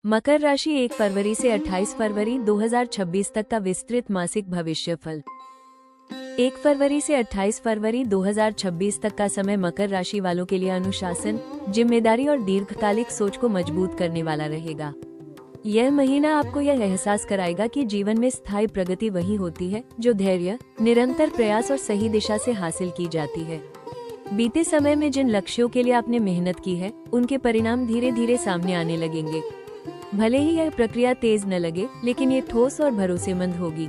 मकर राशि 1 फरवरी से 28 फरवरी 2026 तक का विस्तृत मासिक भविष्यफल। 1 फरवरी से 28 फरवरी 2026 तक का समय मकर राशि वालों के लिए अनुशासन, जिम्मेदारी और दीर्घकालिक सोच को मजबूत करने वाला रहेगा। यह महीना आपको यह एहसास कराएगा कि जीवन में स्थायी प्रगति वही होती है जो धैर्य, निरंतर प्रयास और सही दिशा से हासिल की जाती है। बीते समय में जिन लक्ष्यों के लिए आपने मेहनत की है, उनके परिणाम धीरे धीरे सामने आने लगेंगे। भले ही यह प्रक्रिया तेज न लगे, लेकिन ये ठोस और भरोसेमंद होगी।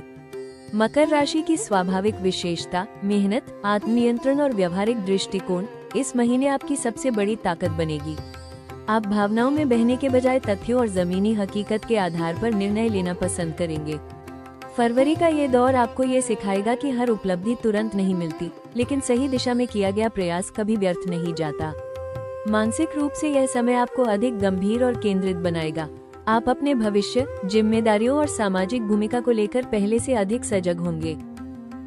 मकर राशि की स्वाभाविक विशेषता, मेहनत, आत्मनियंत्रण और व्यवहारिक दृष्टिकोण इस महीने आपकी सबसे बड़ी ताकत बनेगी। आप भावनाओं में बहने के बजाय तथ्यों और जमीनी हकीकत के आधार पर निर्णय लेना पसंद करेंगे। फरवरी का ये दौर आपको ये सिखाएगा कि हर उपलब्धि तुरंत नहीं मिलती, लेकिन सही दिशा में किया गया प्रयास कभी व्यर्थ नहीं जाता। मानसिक रूप से यह समय आपको अधिक गंभीर और केंद्रित बनाएगा। आप अपने भविष्य, जिम्मेदारियों और सामाजिक भूमिका को लेकर पहले से अधिक सजग होंगे।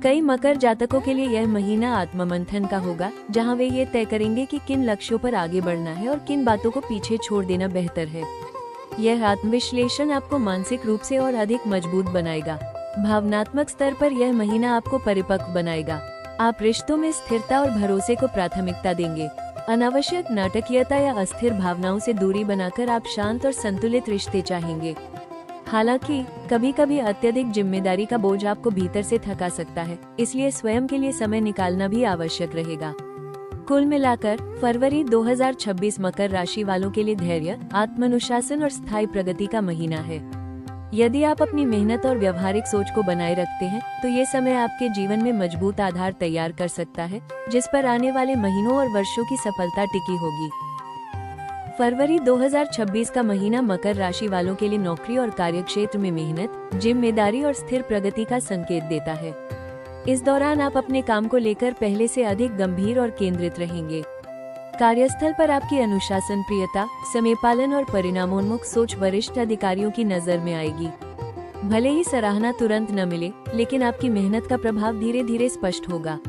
कई मकर जातकों के लिए यह महीना आत्ममंथन का होगा, जहां वे ये तय करेंगे कि किन लक्ष्यों पर आगे बढ़ना है और किन बातों को पीछे छोड़ देना बेहतर है। यह आत्मविश्लेषण आपको मानसिक रूप से और अधिक मजबूत बनाएगा। भावनात्मक स्तर पर यह महीना आपको परिपक्व बनाएगा। आप रिश्तों में स्थिरता और भरोसे को प्राथमिकता देंगे। अनावश्यक नाटकीयता या अस्थिर भावनाओं से दूरी बनाकर आप शांत और संतुलित रिश्ते चाहेंगे। हालांकि कभी कभी अत्यधिक जिम्मेदारी का बोझ आपको भीतर से थका सकता है, इसलिए स्वयं के लिए समय निकालना भी आवश्यक रहेगा। कुल मिलाकर फरवरी 2026 मकर राशि वालों के लिए धैर्य, आत्मानुशासन और स्थायी प्रगति का महीना है। यदि आप अपनी मेहनत और व्यवहारिक सोच को बनाए रखते हैं, तो ये समय आपके जीवन में मजबूत आधार तैयार कर सकता है, जिस पर आने वाले महीनों और वर्षों की सफलता टिकी होगी। फरवरी 2026 का महीना मकर राशि वालों के लिए नौकरी और कार्यक्षेत्र में मेहनत, जिम्मेदारी और स्थिर प्रगति का संकेत देता है। इस दौरान आप अपने काम को लेकर पहले से अधिक गंभीर और केंद्रित रहेंगे। कार्यस्थल पर आपकी अनुशासन प्रियता, समय पालन और परिणामोन्मुख सोच वरिष्ठ अधिकारियों की नजर में आएगी। भले ही सराहना तुरंत न मिले, लेकिन आपकी मेहनत का प्रभाव धीरे धीरे स्पष्ट होगा।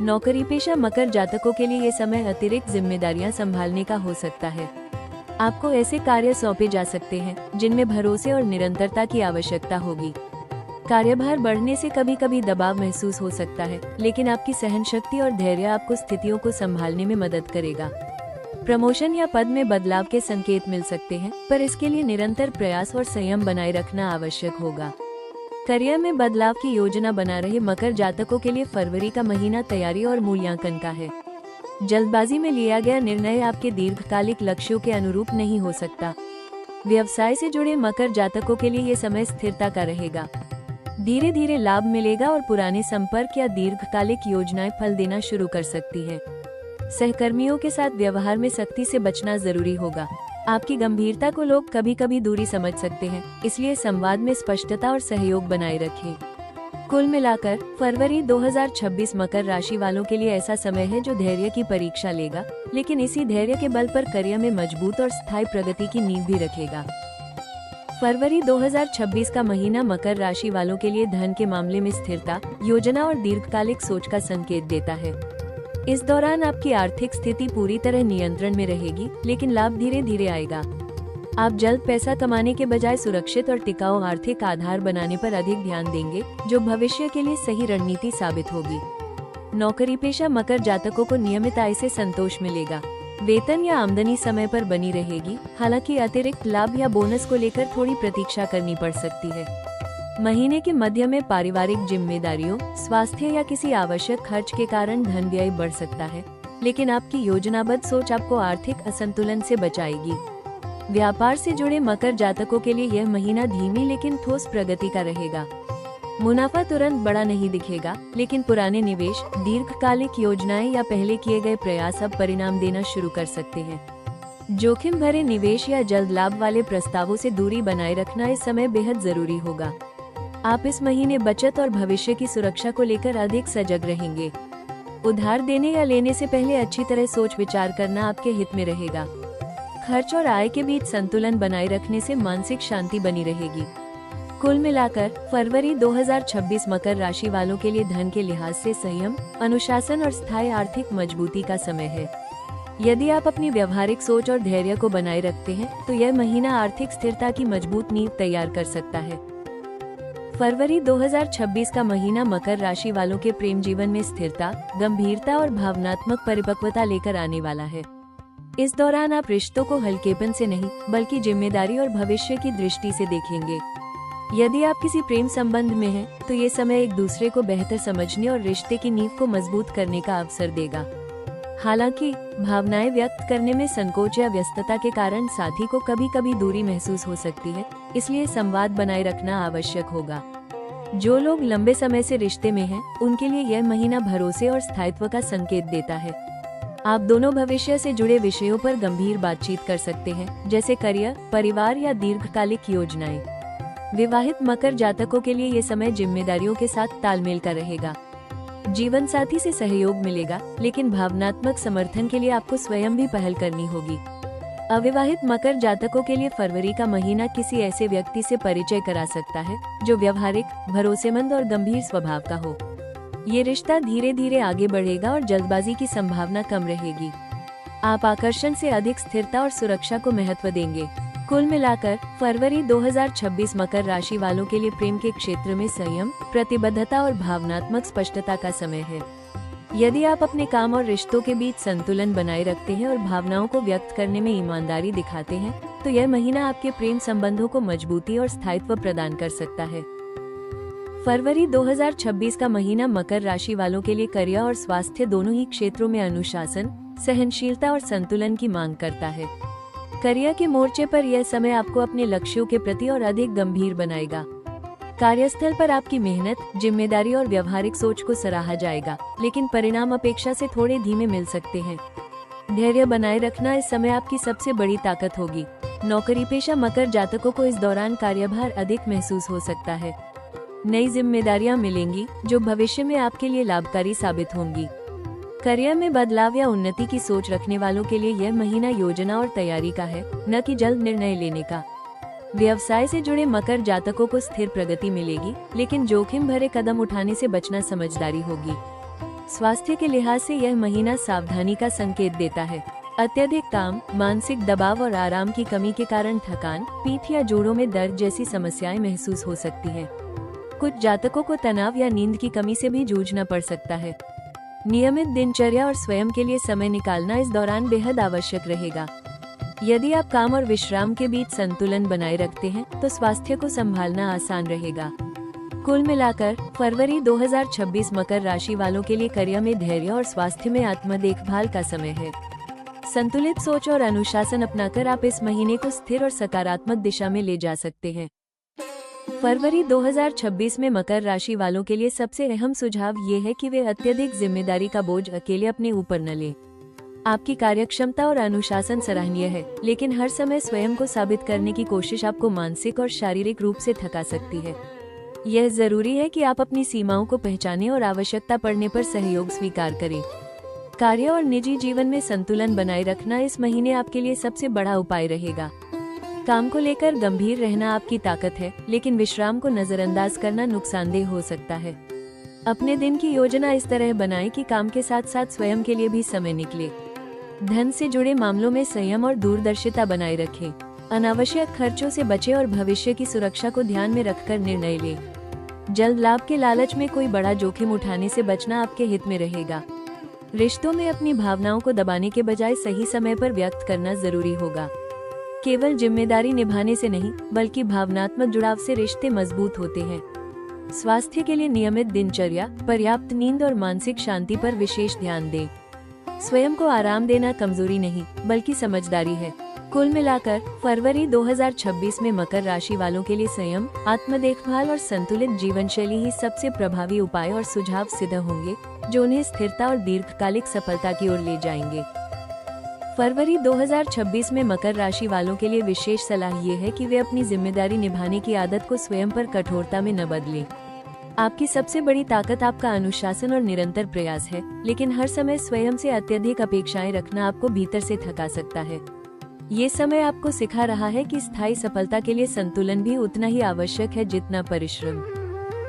नौकरी पेशा मकर जातकों के लिए ये समय अतिरिक्त जिम्मेदारियां संभालने का हो सकता है। आपको ऐसे कार्य सौंपे जा सकते हैं जिनमें भरोसे और निरंतरता की आवश्यकता होगी। कार्यभार बढ़ने से कभी कभी दबाव महसूस हो सकता है, लेकिन आपकी सहनशक्ति और धैर्य आपको स्थितियों को संभालने में मदद करेगा। प्रमोशन या पद में बदलाव के संकेत मिल सकते हैं, पर इसके लिए निरंतर प्रयास और संयम बनाए रखना आवश्यक होगा। करियर में बदलाव की योजना बना रहे मकर जातकों के लिए फरवरी का महीना तैयारी और मूल्यांकन का है। जल्दबाजी में लिया गया निर्णय आपके दीर्घकालिक लक्ष्यों के अनुरूप नहीं हो सकता। व्यवसाय से जुड़े मकर जातकों के लिए ये समय स्थिरता का रहेगा। धीरे धीरे लाभ मिलेगा और पुराने संपर्क या दीर्घकालिक योजनाएं फल देना शुरू कर सकती है। सहकर्मियों के साथ व्यवहार में सख्ती से बचना जरूरी होगा। आपकी गंभीरता को लोग कभी कभी दूरी समझ सकते हैं, इसलिए संवाद में स्पष्टता और सहयोग बनाए रखें। कुल मिलाकर फरवरी 2026 मकर राशि वालों के लिए ऐसा समय है जो धैर्य की परीक्षा लेगा, लेकिन इसी धैर्य के बल पर करियर में मजबूत और स्थायी प्रगति की नींव भी रखेगा। फरवरी 2026 का महीना मकर राशि वालों के लिए धन के मामले में स्थिरता, योजना और दीर्घकालिक सोच का संकेत देता है। इस दौरान आपकी आर्थिक स्थिति पूरी तरह नियंत्रण में रहेगी, लेकिन लाभ धीरे धीरे आएगा। आप जल्द पैसा कमाने के बजाय सुरक्षित और टिकाऊ आर्थिक आधार बनाने पर अधिक ध्यान देंगे, जो भविष्य के लिए सही रणनीति साबित होगी। नौकरी पेशा मकर जातकों को नियमित आय से संतोष मिलेगा। वेतन या आमदनी समय पर बनी रहेगी, हालांकि अतिरिक्त लाभ या बोनस को लेकर थोड़ी प्रतीक्षा करनी पड़ सकती है। महीने के मध्य में पारिवारिक जिम्मेदारियों, स्वास्थ्य या किसी आवश्यक खर्च के कारण धन व्यय बढ़ सकता है, लेकिन आपकी योजनाबद्ध सोच आपको आर्थिक असंतुलन से बचाएगी। व्यापार से जुड़े मकर जातकों के लिए यह महीना धीमी लेकिन ठोस प्रगति का रहेगा। मुनाफा तुरंत बड़ा नहीं दिखेगा, लेकिन पुराने निवेश, दीर्घकालिक योजनाएं या पहले किए गए प्रयास अब परिणाम देना शुरू कर सकते हैं। जोखिम भरे निवेश या जल्द लाभ वाले प्रस्तावों से दूरी बनाए रखना इस समय बेहद जरूरी होगा। आप इस महीने बचत और भविष्य की सुरक्षा को लेकर अधिक सजग रहेंगे। उधार देने या लेने से पहले अच्छी तरह सोच विचार करना आपके हित में रहेगा। खर्च और आय के बीच संतुलन बनाए रखने से मानसिक शांति बनी रहेगी। कुल मिलाकर फरवरी 2026 मकर राशि वालों के लिए धन के लिहाज से संयम, अनुशासन और स्थायी आर्थिक मजबूती का समय है। यदि आप अपनी व्यवहारिक सोच और धैर्य को बनाए रखते हैं तो यह महीना आर्थिक स्थिरता की मजबूत नींव तैयार कर सकता है। फरवरी 2026 का महीना मकर राशि वालों के प्रेम जीवन में स्थिरता, गंभीरता और भावनात्मक परिपक्वता लेकर आने वाला है। इस दौरान आप रिश्तों को हल्केपन से नहीं बल्कि जिम्मेदारी और भविष्य की दृष्टि से देखेंगे। यदि आप किसी प्रेम संबंध में हैं, तो ये समय एक दूसरे को बेहतर समझने और रिश्ते की नींव को मजबूत करने का अवसर देगा। हालांकि भावनाएं व्यक्त करने में संकोच या व्यस्तता के कारण साथी को कभी कभी दूरी महसूस हो सकती है, इसलिए संवाद बनाए रखना आवश्यक होगा। जो लोग लंबे समय से रिश्ते में हैं, उनके लिए यह महीना भरोसे और स्थायित्व का संकेत देता है। आप दोनों भविष्य से जुड़े विषयों पर गंभीर बातचीत कर सकते हैं, जैसे करियर, परिवार या दीर्घकालिक योजनाएं। विवाहित मकर जातकों के लिए ये समय जिम्मेदारियों के साथ तालमेल का रहेगा। जीवन साथी से सहयोग मिलेगा, लेकिन भावनात्मक समर्थन के लिए आपको स्वयं भी पहल करनी होगी। अविवाहित मकर जातकों के लिए फरवरी का महीना किसी ऐसे व्यक्ति से परिचय करा सकता है जो व्यवहारिक, भरोसेमंद और गंभीर स्वभाव का हो। ये रिश्ता धीरे धीरे आगे बढ़ेगा और जल्दबाजी की संभावना कम रहेगी। आप आकर्षण से अधिक स्थिरता और सुरक्षा को महत्व देंगे। कुल मिलाकर फरवरी 2026 मकर राशि वालों के लिए प्रेम के क्षेत्र में संयम, प्रतिबद्धता और भावनात्मक स्पष्टता का समय है। यदि आप अपने काम और रिश्तों के बीच संतुलन बनाए रखते हैं और भावनाओं को व्यक्त करने में ईमानदारी दिखाते हैं, तो यह महीना आपके प्रेम संबंधों को मजबूती और स्थायित्व प्रदान कर सकता है। फरवरी 2026 का महीना मकर राशि वालों के लिए करियर और स्वास्थ्य दोनों ही क्षेत्रों में अनुशासन, सहनशीलता और संतुलन की मांग करता है। करियर के मोर्चे पर यह समय आपको अपने लक्ष्यों के प्रति और अधिक गंभीर बनाएगा। कार्यस्थल पर आपकी मेहनत, जिम्मेदारी और व्यवहारिक सोच को सराहा जाएगा, लेकिन परिणाम अपेक्षा से थोड़े धीमे मिल सकते हैं। धैर्य बनाए रखना इस समय आपकी सबसे बड़ी ताकत होगी। नौकरी पेशा मकर जातकों को इस दौरान कार्यभार अधिक महसूस हो सकता है। नई जिम्मेदारियां मिलेंगी जो भविष्य में आपके लिए लाभकारी साबित होंगी। करियर में बदलाव या उन्नति की सोच रखने वालों के लिए यह महीना योजना और तैयारी का है, न कि जल्द निर्णय लेने का। व्यवसाय से जुड़े मकर जातकों को स्थिर प्रगति मिलेगी, लेकिन जोखिम भरे कदम उठाने से बचना समझदारी होगी। स्वास्थ्य के लिहाज से यह महीना सावधानी का संकेत देता है। अत्यधिक काम, मानसिक दबाव और आराम की कमी के कारण थकान, पीठ या जोड़ों में दर्द जैसी समस्याएं महसूस हो सकती हैं। कुछ जातकों को तनाव या नींद की कमी से भी जूझना पड़ सकता है। नियमित दिनचर्या और स्वयं के लिए समय निकालना इस दौरान बेहद आवश्यक रहेगा। यदि आप काम और विश्राम के बीच संतुलन बनाए रखते हैं, तो स्वास्थ्य को संभालना आसान रहेगा। कुल मिलाकर फरवरी 2026 मकर राशि वालों के लिए करियर में धैर्य और स्वास्थ्य में आत्म देखभाल का समय है। संतुलित सोच और अनुशासन अपनाकर आप इस महीने को स्थिर और सकारात्मक दिशा में ले जा सकते हैं। फरवरी 2026 में मकर राशि वालों के लिए सबसे अहम सुझाव ये है कि वे अत्यधिक जिम्मेदारी का बोझ अकेले अपने ऊपर न लें। आपकी कार्यक्षमता और अनुशासन सराहनीय है, लेकिन हर समय स्वयं को साबित करने की कोशिश आपको मानसिक और शारीरिक रूप से थका सकती है। यह जरूरी है कि आप अपनी सीमाओं को पहचानें और आवश्यकता पड़ने पर सहयोग स्वीकार करें। कार्य और निजी जीवन में संतुलन बनाए रखना इस महीने आपके लिए सबसे बड़ा उपाय रहेगा। काम को लेकर गंभीर रहना आपकी ताकत है, लेकिन विश्राम को नजरअंदाज करना नुकसानदेह हो सकता है। अपने दिन की योजना इस तरह बनाएं कि काम के साथ साथ स्वयं के लिए भी समय निकले। धन से जुड़े मामलों में संयम और दूरदर्शिता बनाए रखें। अनावश्यक खर्चों से बचें और भविष्य की सुरक्षा को ध्यान में रखकर निर्णय लें। जल्द लाभ के लालच में कोई बड़ा जोखिम उठाने से बचना आपके हित में रहेगा। रिश्तों में अपनी भावनाओं को दबाने के बजाय सही समय पर व्यक्त करना जरूरी होगा। केवल जिम्मेदारी निभाने से नहीं, बल्कि भावनात्मक जुड़ाव से रिश्ते मजबूत होते हैं। स्वास्थ्य के लिए नियमित दिनचर्या, पर्याप्त नींद और मानसिक शांति पर विशेष ध्यान दें। स्वयं को आराम देना कमजोरी नहीं, बल्कि समझदारी है। कुल मिलाकर फरवरी 2026 में मकर राशि वालों के लिए संयम, आत्म देखभाल और संतुलित जीवन शैली ही सबसे प्रभावी उपाय और सुझाव सिद्ध होंगे, जो उन्हें स्थिरता और दीर्घकालिक सफलता की ओर ले जाएंगे। फरवरी 2026 में मकर राशि वालों के लिए विशेष सलाह ये है कि वे अपनी जिम्मेदारी निभाने की आदत को स्वयं पर कठोरता में न बदलें। आपकी सबसे बड़ी ताकत आपका अनुशासन और निरंतर प्रयास है, लेकिन हर समय स्वयं से अत्यधिक अपेक्षाएं रखना आपको भीतर से थका सकता है। ये समय आपको सिखा रहा है कि स्थायी सफलता के लिए संतुलन भी उतना ही आवश्यक है जितना परिश्रम।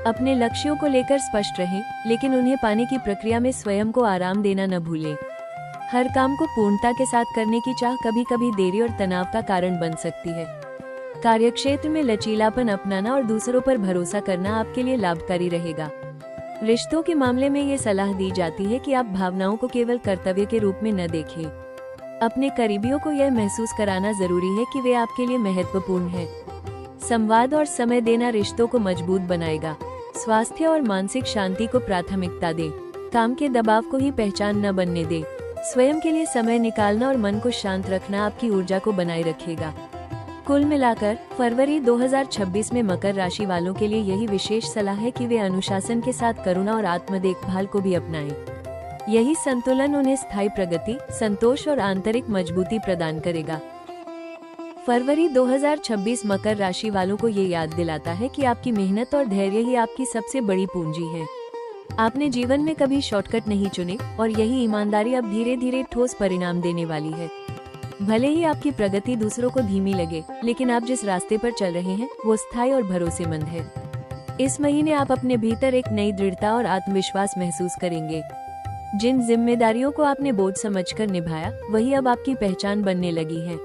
अपने लक्ष्यों को लेकर स्पष्ट रहें, लेकिन उन्हें पाने की प्रक्रिया में स्वयं को आराम देना न भूलें। हर काम को पूर्णता के साथ करने की चाह कभी कभी देरी और तनाव का कारण बन सकती है। कार्यक्षेत्र में लचीलापन अपनाना और दूसरों पर भरोसा करना आपके लिए लाभकारी रहेगा। रिश्तों के मामले में ये सलाह दी जाती है कि आप भावनाओं को केवल कर्तव्य के रूप में न देखें। अपने करीबियों को यह महसूस कराना जरूरी है कि वे आपके लिए महत्वपूर्ण हैं। संवाद और समय देना रिश्तों को मजबूत बनाएगा। स्वास्थ्य और मानसिक शांति को प्राथमिकता दें। काम के दबाव को ही पहचान न बनने दें। स्वयं के लिए समय निकालना और मन को शांत रखना आपकी ऊर्जा को बनाए रखेगा। कुल मिलाकर फरवरी 2026 में मकर राशि वालों के लिए यही विशेष सलाह है कि वे अनुशासन के साथ करुणा और आत्म देखभाल को भी अपनाएं। यही संतुलन उन्हें स्थायी प्रगति, संतोष और आंतरिक मजबूती प्रदान करेगा। फरवरी 2026 मकर राशि वालों को ये याद दिलाता है कि आपकी मेहनत और धैर्य ही आपकी सबसे बड़ी पूंजी है। आपने जीवन में कभी शॉर्टकट नहीं चुने और यही ईमानदारी अब धीरे धीरे ठोस परिणाम देने वाली है। भले ही आपकी प्रगति दूसरों को धीमी लगे, लेकिन आप जिस रास्ते पर चल रहे हैं वो स्थायी और भरोसेमंद है। इस महीने आप अपने भीतर एक नई दृढ़ता और आत्मविश्वास महसूस करेंगे। जिन जिम्मेदारियों को आपने बोझ समझकर निभाया, वही अब आपकी पहचान बनने लगी है।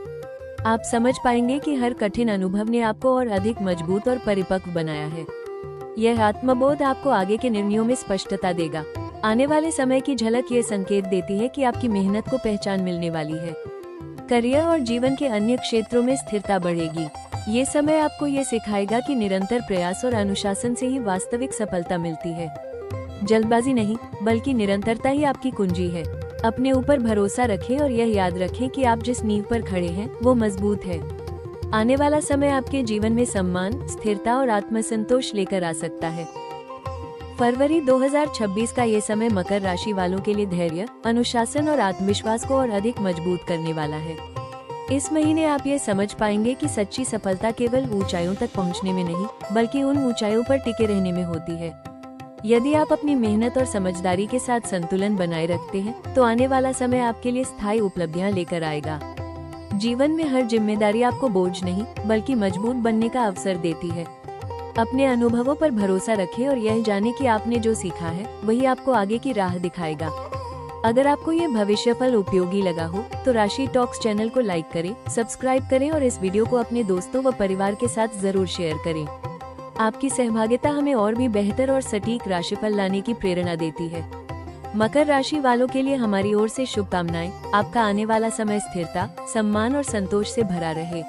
आप समझ पाएंगे कि हर कठिन अनुभव ने आपको और अधिक मजबूत और परिपक्व बनाया है। यह आत्मबोध आपको आगे के निर्णयों में स्पष्टता देगा। आने वाले समय की झलक ये संकेत देती है कि आपकी मेहनत को पहचान मिलने वाली है। करियर और जीवन के अन्य क्षेत्रों में स्थिरता बढ़ेगी। ये समय आपको ये सिखाएगा कि निरंतर प्रयास और अनुशासन से ही वास्तविक सफलता मिलती है। जल्दबाजी नहीं, बल्कि निरंतरता ही आपकी कुंजी है। अपने ऊपर भरोसा रखें और यह याद रखें कि आप जिस नींव पर खड़े हैं वो मजबूत है। आने वाला समय आपके जीवन में सम्मान, स्थिरता और आत्मसंतोष लेकर आ सकता है। फरवरी 2026 का ये समय मकर राशि वालों के लिए धैर्य, अनुशासन और आत्मविश्वास को और अधिक मजबूत करने वाला है। इस महीने आप ये समझ पाएंगे कि सच्ची सफलता केवल ऊंचाइयों तक पहुंचने में नहीं, बल्कि उन ऊंचाइयों पर टिके रहने में होती है। यदि आप अपनी मेहनत और समझदारी के साथ संतुलन बनाए रखते हैं, तो आने वाला समय आपके लिए स्थायी उपलब्धियां लेकर आएगा। जीवन में हर जिम्मेदारी आपको बोझ नहीं, बल्कि मजबूत बनने का अवसर देती है। अपने अनुभवों पर भरोसा रखें और यह जाने कि आपने जो सीखा है वही आपको आगे की राह दिखाएगा। अगर आपको ये भविष्यफल उपयोगी लगा हो तो राशि टॉक्स चैनल को लाइक करें, सब्सक्राइब करें और इस वीडियो को अपने दोस्तों व परिवार के साथ जरूर शेयर करें। आपकी सहभागिता हमें और भी बेहतर और सटीक राशिफल लाने की प्रेरणा देती है। मकर राशि वालों के लिए हमारी ओर से शुभकामनाएं। आपका आने वाला समय स्थिरता, सम्मान और संतोष से भरा रहे।